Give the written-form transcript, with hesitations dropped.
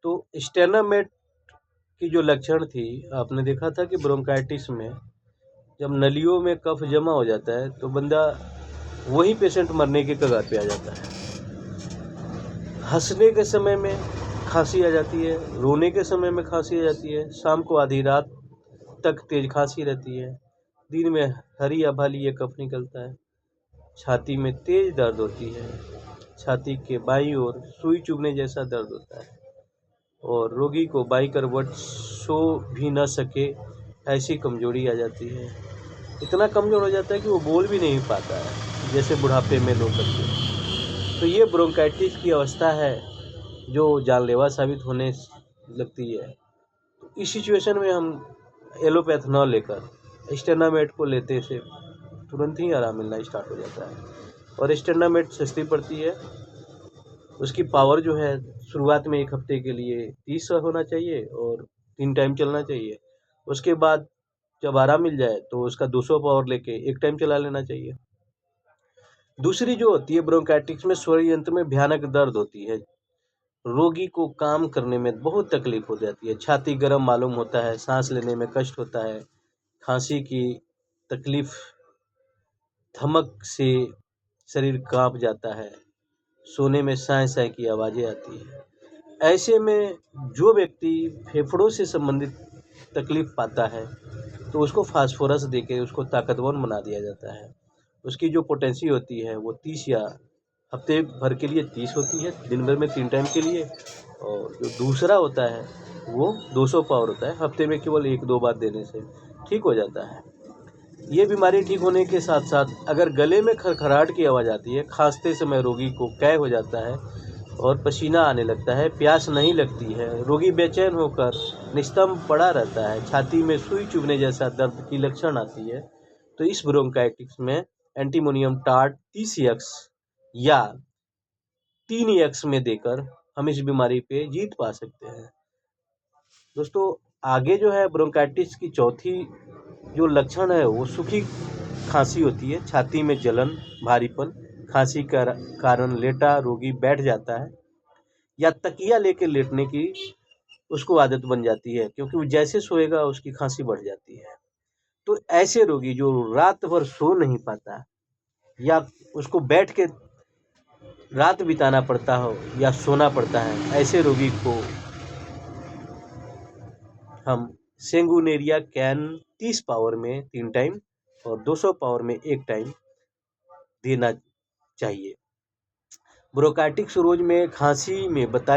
तो स्टेनामेट की जो लक्षण थी, आपने देखा था कि ब्रोंकाइटिस में जब नलियों में कफ जमा हो जाता है तो बंदा वही पेशेंट मरने के कगार पे आ जाता है। हंसने के समय में खांसी आ जाती है, रोने के समय में खांसी आ जाती है, शाम को आधी रात तक तेज खांसी रहती है, दिन में हरी या भाली ये कफ निकलता है, छाती में तेज दर्द होती है, छाती के बाईं ओर सुई चुभने जैसा दर्द होता है और रोगी को बाईं करवट सो भी न सके ऐसी कमजोरी आ जाती है। इतना कमजोर हो जाता है कि वो बोल भी नहीं पाता है, जैसे बुढ़ापे में लोग करते हैं। तो ये ब्रोंकाइटिस की अवस्था है जो जानलेवा साबित होने लगती है। तो इस सिचुएशन में हम एलोपैथनॉल लेकर स्टेनामेट को लेते से तुरंत ही आराम मिलना स्टार्ट हो जाता है। और स्टेनामेट सस्ती पड़ती है, उसकी पावर जो है शुरुआत में 1 हफ्ते के लिए 30 होना चाहिए और 3 टाइम चलना चाहिए। उसके बाद जब आराम मिल जाए तो उसका 200 पावर लेके 1 टाइम चला लेना चाहिए। दूसरी जो होती है ब्रोंकाइटिस में स्वर यंत्र में भयानक दर्द होती है, रोगी को काम करने में बहुत तकलीफ हो जाती है, छाती गर्म मालूम होता है, सांस लेने में कष्ट होता है, खांसी की तकलीफ, धमक से शरीर कांप जाता है, सोने में साए साए की आवाजें आती है। ऐसे में जो व्यक्ति फेफड़ों से संबंधित तकलीफ पाता है तो उसको फास्फोरस देके उसको ताकतवर बना दिया जाता है। उसकी जो पोटेंसी होती है वो 30 या हफ्ते भर के लिए 30 होती है, दिन भर में 3 टाइम के लिए, और जो दूसरा होता है वो 200 पावर होता है, हफ्ते में केवल 1-2 बार देने से ठीक हो जाता है। ये बीमारी ठीक होने के साथ साथ अगर गले में खरखराहट की आवाज़ आती है, खांसते समय रोगी को कै हो जाता है और पसीना आने लगता है, प्यास नहीं लगती है, रोगी बेचैन होकर निस्तंभ पड़ा रहता है, छाती में सुई चुभने जैसा दर्द की लक्षण आती है, तो इस ब्रोंकाइटिस में एंटीमोनियम टार्ट 30x या 3x में देकर हम इस बीमारी पे जीत पा सकते हैं। दोस्तों, आगे जो है ब्रोंकाइटिस की चौथी जो लक्षण है वो सूखी खांसी होती है, छाती में जलन, भारीपन, खांसी का कारण लेटा रोगी बैठ जाता है या तकिया लेके लेटने की उसको आदत बन जाती है, क्योंकि वो जैसे सोएगा उसकी खांसी बढ़ जाती है। तो ऐसे रोगी जो रात भर सो नहीं पाता या उसको बैठ के रात बिताना पड़ता हो या सोना पड़ता है, ऐसे रोगी को हम सेंगुनेरिया कैन 30 पावर में 3 टाइम और 200 पावर में 1 टाइम देना चाहिए। ब्रोंकाइटिस रोग में खांसी में बताई